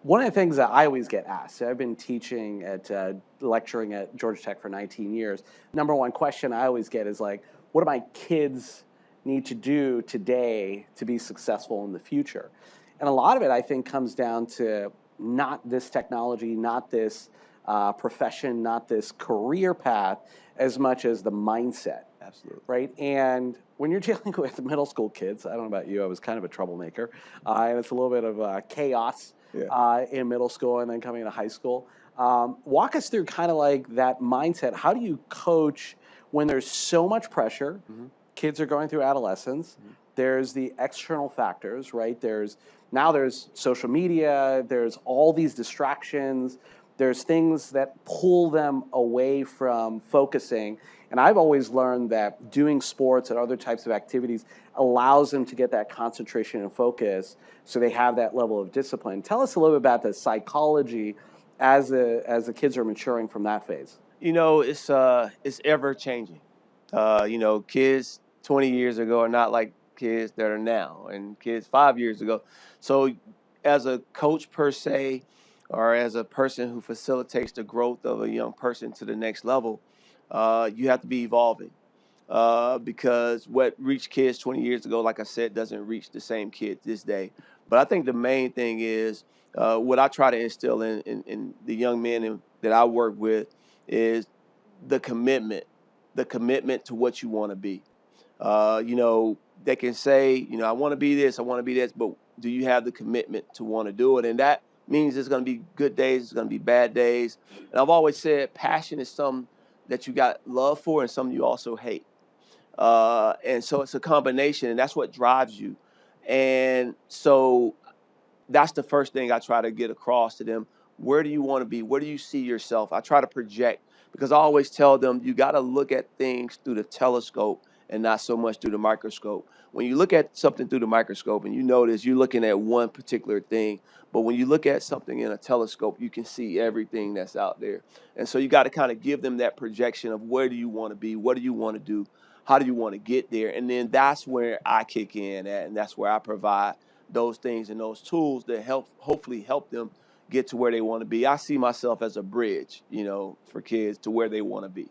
One of the things that I always get asked, so I've been teaching at lecturing at Georgia Tech for 19 years. Number one question I always get is like, what do my kids need to do today to be successful in the future? And a lot of it, I think, comes down to not this technology, not this profession, not this career path, as much as the mindset. Absolutely. Right. And when you're dealing with middle school kids, I don't know about you, I was kind of a troublemaker. And it's a little bit of chaos Yeah. in middle school and then coming into high school. Walk us through kind of like that mindset. How do you coach when there's so much pressure? Mm-hmm. Kids are going through adolescence. There's the external factors, right? There's social media. There's all these distractions. There's things that pull them away from focusing. And I've always learned that doing sports and other types of activities allows them to get that concentration and focus so they have that level of discipline. Tell us a little bit about the psychology as the kids are maturing from that phase. It's ever changing. Kids 20 years ago are not like kids that are now, and kids 5 years ago. So, as a coach per se, or as a person who facilitates the growth of a young person to the next level, you have to be evolving. Because what reached kids 20 years ago, like I said, doesn't reach the same kids this day. But I think the main thing is what I try to instill in the young men that I work with is the commitment, the commitment to what you want to be. They can say, I want to be this, I want to be this, but do you have the commitment to want to do it? And that means there's going to be good days, there's going to be bad days. And I've always said passion is something that you got love for and something you also hate. And so it's a combination, and that's what drives you. And so that's the first thing I try to get across to them. Where do you want to be? Where do you see yourself? I try to project because I always tell them you got to look at things through the telescope and not so much through the microscope. When you look at something through the microscope and you notice you're looking at one particular thing, but when you look at something in a telescope, you can see everything that's out there. And so you got to kind of give them that projection of where do you want to be? What do you want to do? How do you want to get there? And then that's where I kick in at, and that's where I provide those things and those tools that hopefully help them get to where they want to be. I see myself as a bridge, for kids to where they want to be.